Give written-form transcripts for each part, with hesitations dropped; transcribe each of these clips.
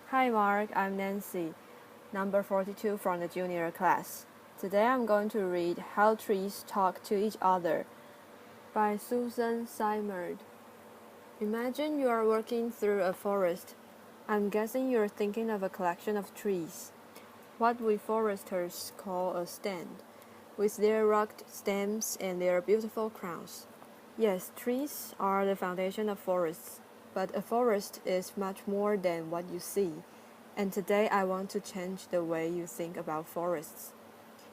Hi Mark, I'm Nancy, number 42 from the junior class. Today I'm going to read How Trees Talk to Each Other by Suzanne Simard. Imagine you are walking through a forest. I'm guessing you're thinking of a collection of trees, what we foresters call a stand, with their rugged stems and their beautiful crowns. Yes, trees are the foundation of forests, but a forest is much more than what you see. And today I want to change the way you think about forests.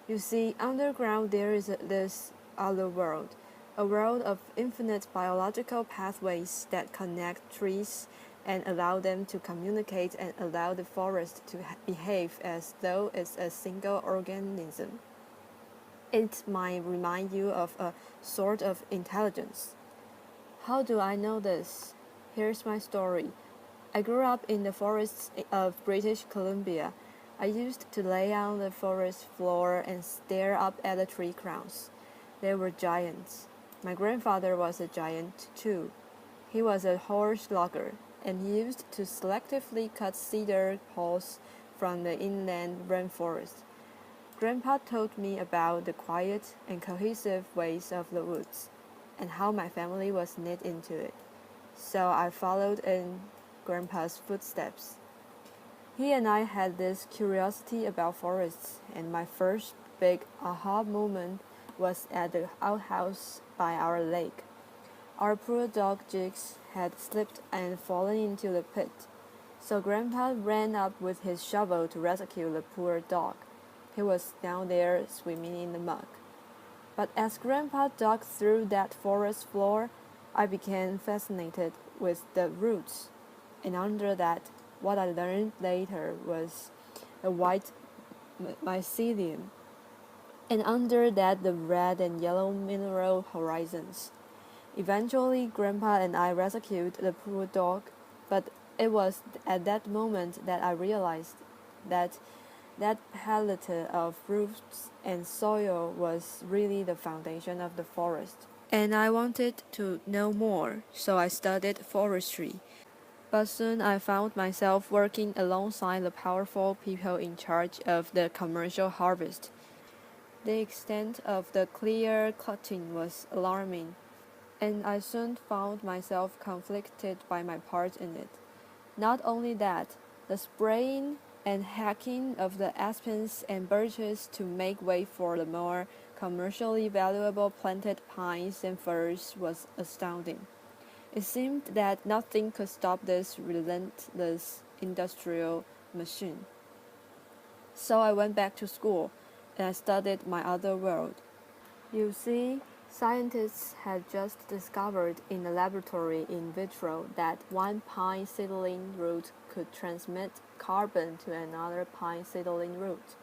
You see, underground there is this other world, a world of infinite biological pathways that connect trees and allow them to communicate and allow the forest to behave as though it's a single organism. It might remind you of a sort of intelligence. How do I know this? Here's my story. I grew up in the forests of British Columbia. I used to lay on the forest floor and stare up at the tree crowns. They were giants. My grandfather was a giant too. He was a horse logger and used to selectively cut cedar poles from the inland rainforest. Grandpa told me about the quiet and cohesive ways of the woods and how my family was knit into it. So I followed in Grandpa's footsteps. He and I had this curiosity about forests, and my first big aha moment was at the outhouse by our lake. Our poor dog Jigs had slipped and fallen into the pit, so Grandpa ran up with his shovel to rescue the poor dog. He was down there swimming in the muck. But as Grandpa dug through that forest floor, I became fascinated with the roots. And under that, what I learned later was a white mycelium. And under that, the red and yellow mineral horizons. Eventually, Grandpa and I rescued the poor dog, but it was at that moment that I realized that that palette of roots and soil was really the foundation of the forest. And I wanted to know more, so I studied forestry. But soon I found myself working alongside the powerful people in charge of the commercial harvest. The extent of the clear cutting was alarming, and I soon found myself conflicted by my part in it. Not only that, the spraying and hacking of the aspens and birches to make way for the more commercially valuable planted pines and firs was astounding. It seemed that nothing could stop this relentless industrial machine. So I went back to school and I studied my other world. You see, scientists had just discovered in a laboratory in vitro that one pine seedling root could transmit carbon to another pine seedling root.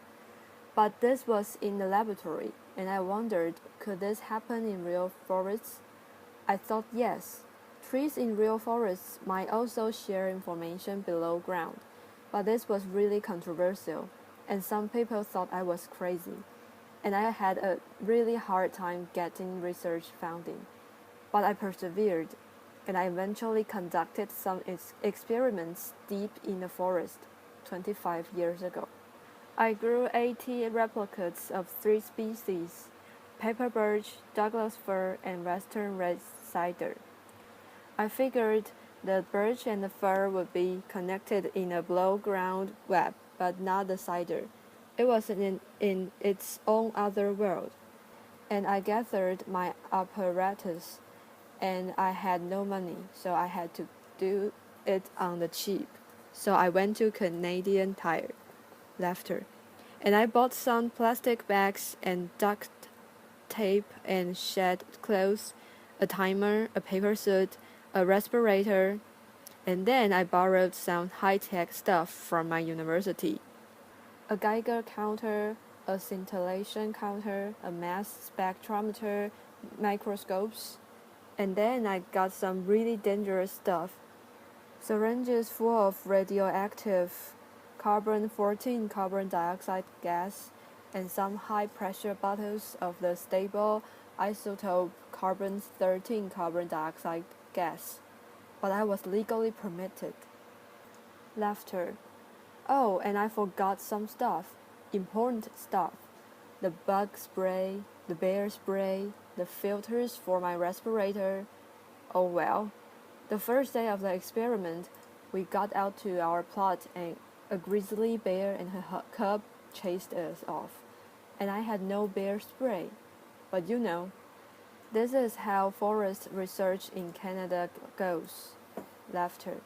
But this was in the laboratory, and I wondered, could this happen in real forests? I thought yes. Trees in real forests might also share information below ground, but this was really controversial, and some people thought I was crazy. And I had a really hard time getting research funding. But I persevered, and I eventually conducted some experiments deep in the forest 25 years ago. I grew 80 replicates of 3 species: paper birch, Douglas fir, and western red cedar. I figured the birch and the fir would be connected in a below-ground web, but not the cedar. It was in its own other world. And I gathered my apparatus, and I had no money, so I had to do it on the cheap. So I went to Canadian Tire, laughter, and I bought some plastic bags and duct tape and shed clothes, a timer, a paper suit, a respirator, and then I borrowed some high-tech stuff from my university. A Geiger counter, a scintillation counter, a mass spectrometer, microscopes, and then I got some really dangerous stuff. Syringes full of radioactive carbon-14 carbon dioxide gas, and some high-pressure bottles of the stable isotope carbon-13 carbon dioxide gas. But I was legally permitted. Laughter. Oh, and I forgot some stuff. Important stuff. The bug spray, the bear spray, the filters for my respirator. Oh well. The first day of the experiment, we got out to our plot and a grizzly bear and her cub chased us off. And I had no bear spray. But you know, this is how forest research in Canada goes. Laughter.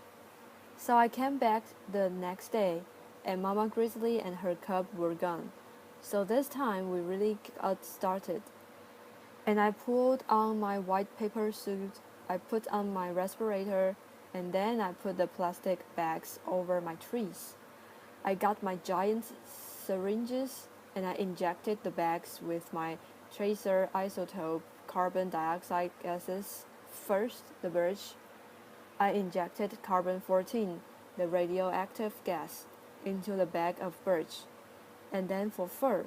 So I came back the next day, and Mama Grizzly and her cub were gone. So this time we really got started. And I pulled on my white paper suit, I put on my respirator, and then I put the plastic bags over my trees. I got my giant syringes and I injected the bags with my tracer isotope carbon dioxide gases. First, the birch. I injected carbon-14, the radioactive gas, into the bag of birch. And then for fur,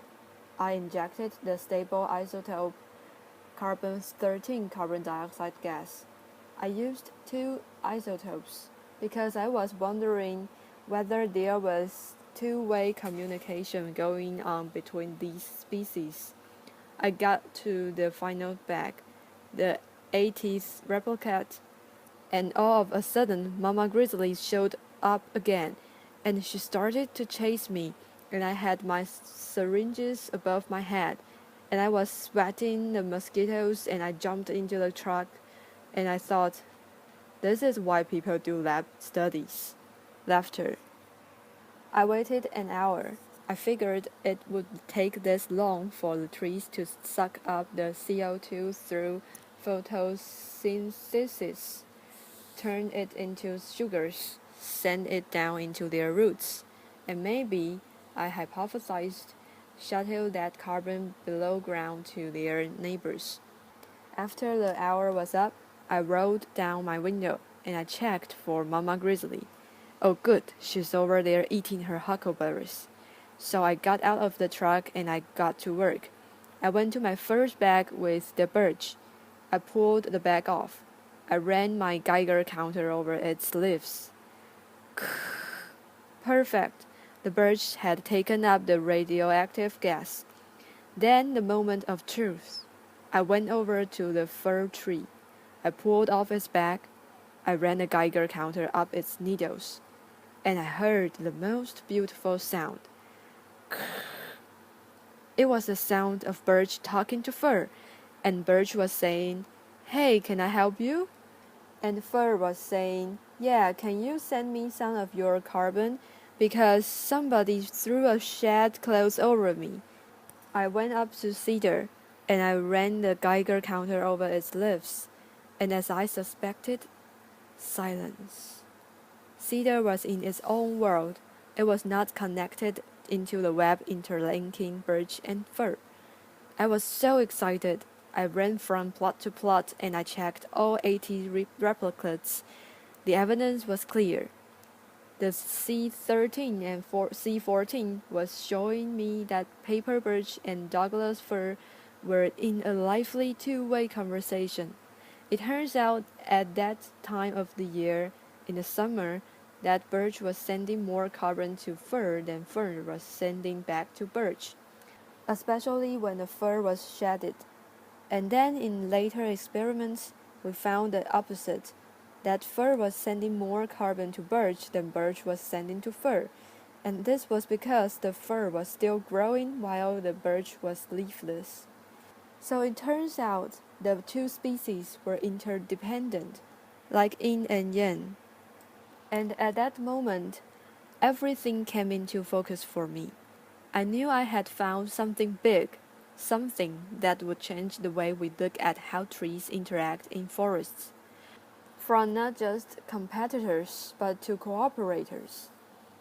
I injected the stable isotope carbon-13 carbon dioxide gas. I used 2 isotopes because I was wondering whether there was two-way communication going on between these species. I got to the final bag, the 80th replicate, and all of a sudden Mama Grizzly showed up again, and she started to chase me, and I had my syringes above my head, and I was sweating the mosquitoes, and I jumped into the truck, and I thought, this is why people do lab studies. Laughter. I waited an hour. I figured it would take this long for the trees to suck up the CO2 through photosynthesis, turn it into sugars, send it down into their roots, and maybe, I hypothesized, shuttle that carbon below ground to their neighbors. After the hour was up, I rolled down my window and I checked for Mama Grizzly. Oh good, she's over there eating her huckleberries. So I got out of the truck and I got to work. I went to my first bag with the birch. I pulled the bag off. I ran my Geiger counter over its leaves. Perfect. The birch had taken up the radioactive gas. Then the moment of truth. I went over to the fir tree. I pulled off its bag. I ran the Geiger counter up its needles. And I heard the most beautiful sound. It was the sound of birch talking to fir, and birch was saying, "Hey, can I help you?" And fir was saying, "Yeah, can you send me some of your carbon? Because somebody threw a shed close over me." I went up to cedar, and I ran the Geiger counter over its leaves, and as I suspected, silence. Cedar was in its own world. It was not connected into the web interlinking birch and fir. I was so excited. I ran from plot to plot and I checked all 80 replicates. The evidence was clear. The C13 and C14 was showing me that paper birch and Douglas fir were in a lively two-way conversation. It turns out at that time of the year, in the summer, that birch was sending more carbon to fir than fir was sending back to birch, especially when the fir was shedded. And then in later experiments, we found the opposite, that fir was sending more carbon to birch than birch was sending to fir, and this was because the fir was still growing while the birch was leafless. So it turns out the two species were interdependent, like yin and yang. And at that moment, everything came into focus for me. I knew I had found something big, something that would change the way we look at how trees interact in forests. From not just competitors, but to cooperators.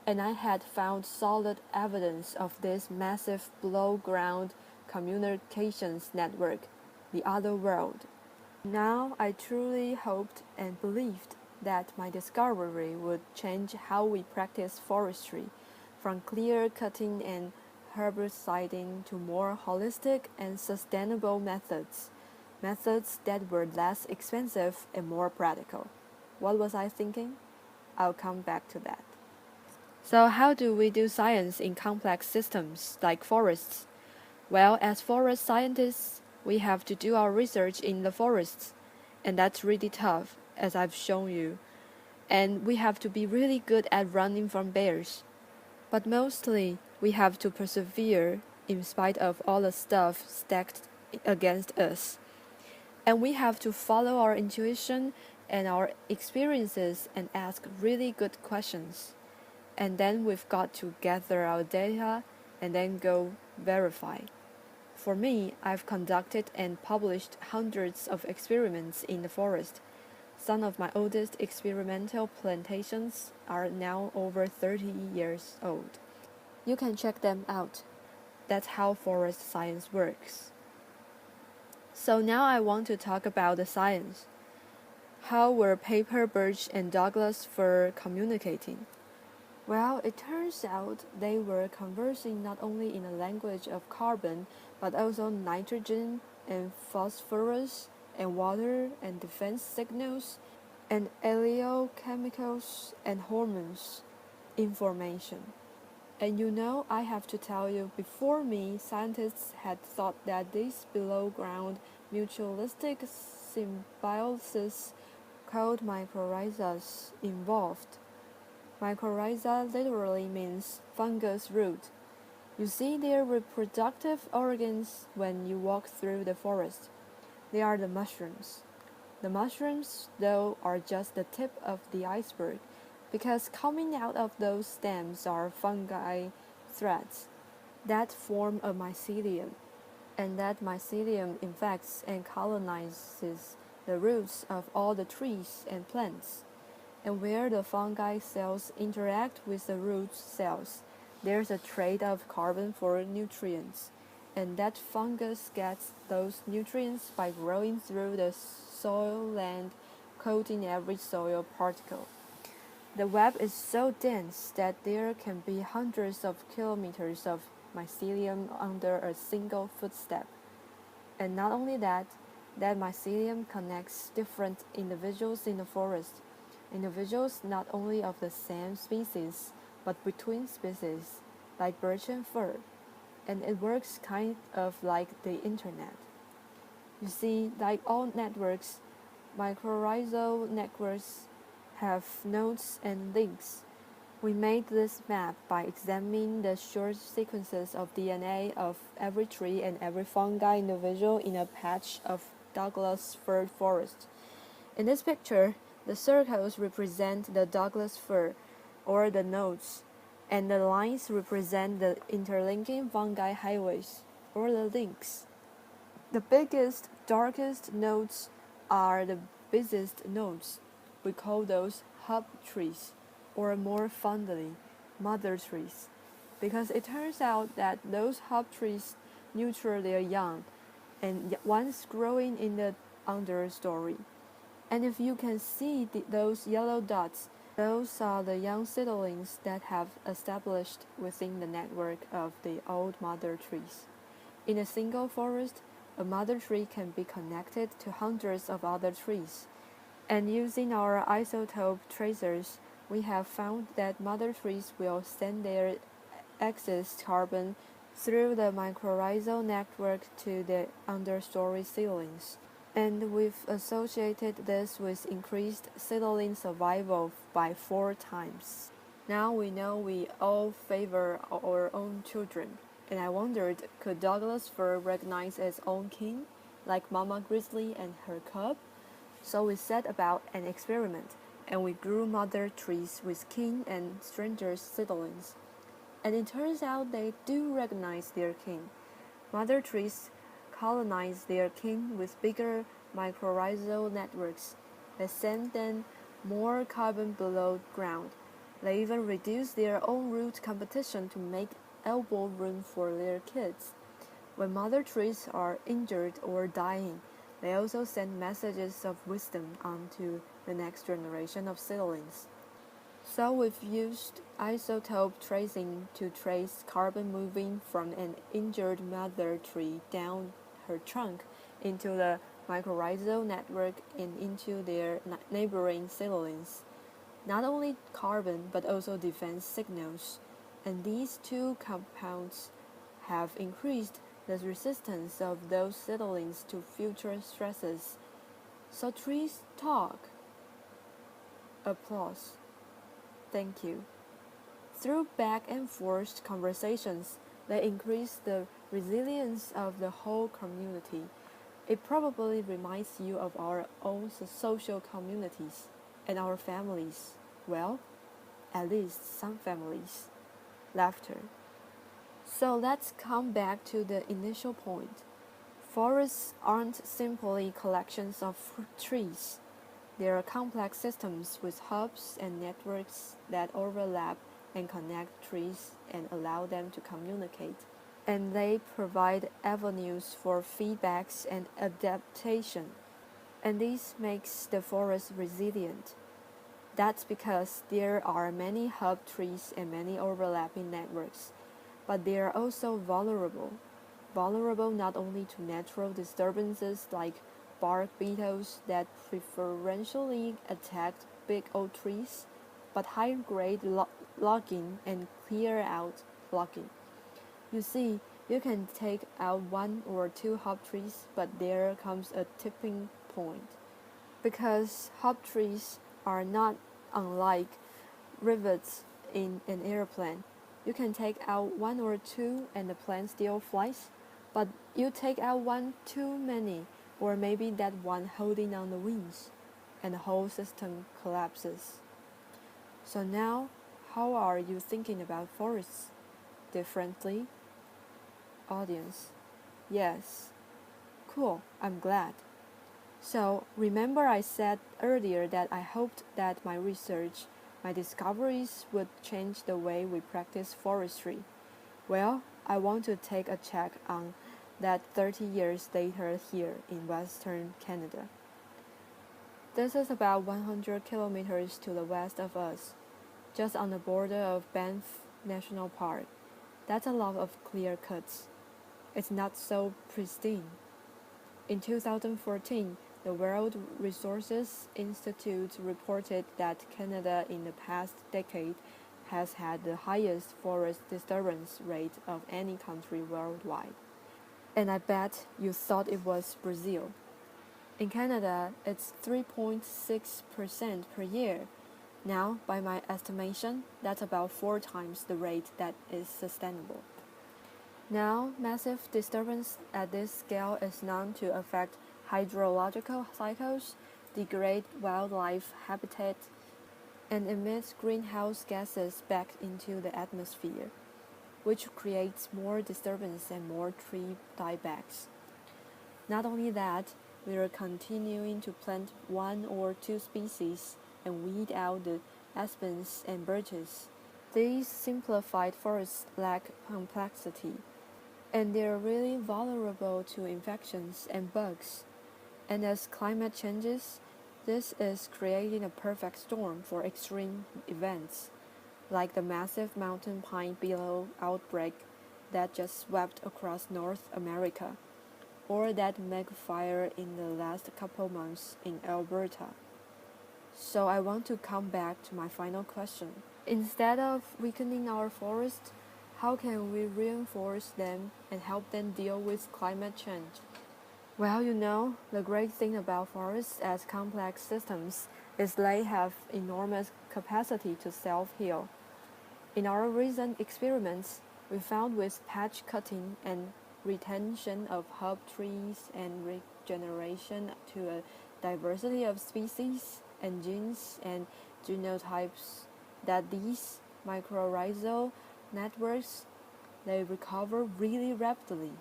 And I had found solid evidence of this massive below-ground communications network, the other world. Now I truly hoped and believed that my discovery would change how we practice forestry, from clear-cutting and herbiciding to more holistic and sustainable methods that were less expensive and more practical. What was I thinking? I'll come back to that. So how do we do science in complex systems like forests? Well, as forest scientists, we have to do our research in the forests, and that's really tough, as I've shown you. And we have to be really good at running from bears. But mostly, we have to persevere in spite of all the stuff stacked against us. And we have to follow our intuition and our experiences and ask really good questions. And then we've got to gather our data and then go verify. For me, I've conducted and published hundreds of experiments in the forest. Some of my oldest experimental plantations are now over 30 years old. You can check them out. That's how forest science works. So now I want to talk about the science. How were paper, birch, and Douglas fir communicating? Well, it turns out they were conversing not only in a language of carbon, but also nitrogen and phosphorus and water and defense signals and oleochemicals and hormones information. And I have to tell you, before me, scientists had thought that this below-ground mutualistic symbiosis called mycorrhizas involved. Mycorrhiza literally means fungus root. You see their reproductive organs when you walk through the forest. They are the mushrooms. The mushrooms, though, are just the tip of the iceberg, because coming out of those stems are fungi threads that form a mycelium, and that mycelium infects and colonizes the roots of all the trees and plants. And where the fungi cells interact with the root cells, there's a trade of carbon for nutrients, and that fungus gets those nutrients by growing through the soil land, coating every soil particle. The web is so dense that there can be hundreds of kilometers of mycelium under a single footstep. And not only that, that mycelium connects different individuals in the forest. Individuals not only of the same species, but between species, like birch and fir. And it works kind of like the internet. You see, like all networks, mycorrhizal networks have nodes and links. We made this map by examining the short sequences of DNA of every tree and every fungi individual in a patch of Douglas fir forest. In this picture, the circles represent the Douglas fir, or the nodes, and the lines represent the interlinking fungi highways, or the links. The biggest, darkest nodes are the busiest nodes. We call those hub trees, or more fondly, mother trees, because it turns out that those hub trees nurture their young, and once growing in the understory. And if you can see those yellow dots, those are the young seedlings that have established within the network of the old mother trees. In a single forest, a mother tree can be connected to hundreds of other trees. And using our isotope tracers, we have found that mother trees will send their excess carbon through the mycorrhizal network to the understory seedlings. And we've associated this with increased seedling survival by 4 times. Now we know we all favor our own children, and I wondered, could Douglas fir recognize its own kin, like Mama Grizzly and her cub? So we set about an experiment, and we grew mother trees with kin and stranger seedlings. And it turns out they do recognize their kin. Mother trees colonize their kin with bigger mycorrhizal networks. They send them more carbon below ground. They even reduce their own root competition to make elbow room for their kids. When mother trees are injured or dying, they also send messages of wisdom onto the next generation of seedlings. So we've used isotope tracing to trace carbon moving from an injured mother tree down her trunk into the mycorrhizal network and into their neighboring seedlings. not only carbon but also defense signals, and these two compounds have increased the resistance of those seedlings to future stresses. So trees talk. Applause. Thank you. Through back and forth conversations, they increase the resilience of the whole community. It probably reminds you of our own social communities and our families. Well, at least some families. Laughter. So let's come back to the initial point. Forests aren't simply collections of trees. They are complex systems with hubs and networks that overlap and connect trees and allow them to communicate. And they provide avenues for feedbacks and adaptation. And this makes the forest resilient. That's because there are many hub trees and many overlapping networks, but they are also vulnerable. Vulnerable not only to natural disturbances like bark beetles that preferentially attack big old trees, but high-grade logging and clear-out logging. You see, you can take out one or two hop trees, but there comes a tipping point. Because hop trees are not unlike rivets in an airplane. You can take out one or two and the plane still flies, but you take out one too many, or maybe that one holding on the wings, and the whole system collapses. So now, how are you thinking about forests? Differently? Audience. Yes. Cool, I'm glad. So, remember I said earlier that I hoped that my research, my discoveries would change the way we practice forestry. Well, I want to take a check on that 30 years later here in Western Canada. This is about 100 kilometers to the west of us, just on the border of Banff National Park. That's a lot of clear cuts. It's not so pristine. In 2014, the World Resources Institute reported that Canada in the past decade has had the highest forest disturbance rate of any country worldwide. And I bet you thought it was Brazil. In Canada, it's 3.6% per year. Now, by my estimation, that's about 4 times the rate that is sustainable. Now, massive disturbance at this scale is known to affect hydrological cycles, degrade wildlife habitat, and emit greenhouse gases back into the atmosphere, which creates more disturbance and more tree diebacks. Not only that, we are continuing to plant 1 or 2 species and weed out the aspens and birches. These simplified forests lack complexity, and they are really vulnerable to infections and bugs. And as climate changes, this is creating a perfect storm for extreme events, like the massive mountain pine beetle outbreak that just swept across North America, or that megafire in the last couple months in Alberta. So I want to come back to my final question. Instead of weakening our forests, how can we reinforce them and help them deal with climate change? Well, the great thing about forests as complex systems is they have enormous capacity to self-heal. In our recent experiments, we found with patch cutting and retention of hub trees and regeneration to a diversity of species and genes and genotypes that these mycorrhizal networks, they recover really rapidly.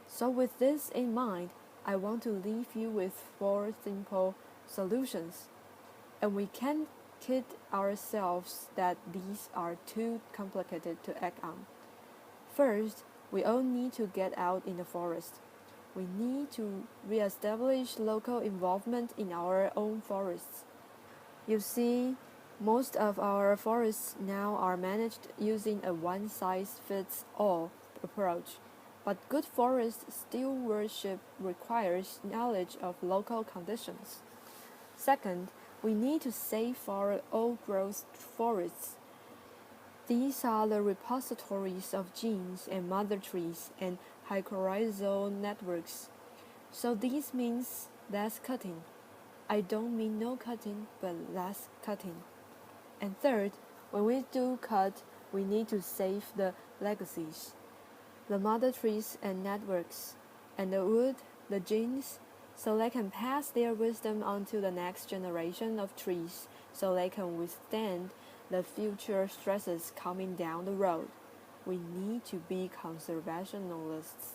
So with this in mind, I want to leave you with 4 simple solutions. And we can't kid ourselves that these are too complicated to act on. First, we all need to get out in the forest. We need to reestablish local involvement in our own forests. You see, most of our forests now are managed using a one-size-fits-all approach, but good forest stewardship requires knowledge of local conditions. Second, We need to save our old-growth forests. These are the repositories of genes and mother trees and mycorrhizal networks. So this means less cutting. I don't mean no cutting, but less cutting. And third, when we do cut, we need to save the legacies, the mother trees and networks, and the wood, the genes, so they can pass their wisdom on to the next generation of trees, so they can withstand the future stresses coming down the road. We need to be conservationists.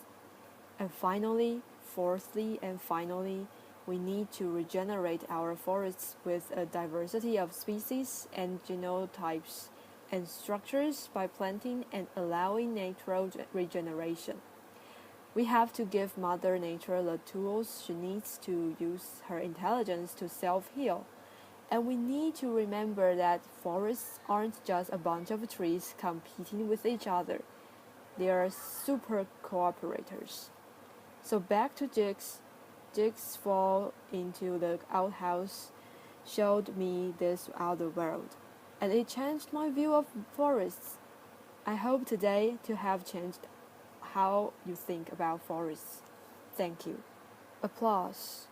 And finally, fourthly and finally, we need to regenerate our forests with a diversity of species and genotypes and structures by planting and allowing natural regeneration. We have to give Mother Nature the tools she needs to use her intelligence to self-heal. And we need to remember that forests aren't just a bunch of trees competing with each other. They are super cooperators. So back to Jigs. Jigs' fall into the outhouse showed me this other world, and it changed my view of forests. I hope today to have changed how you think about forests. Thank you. Applause.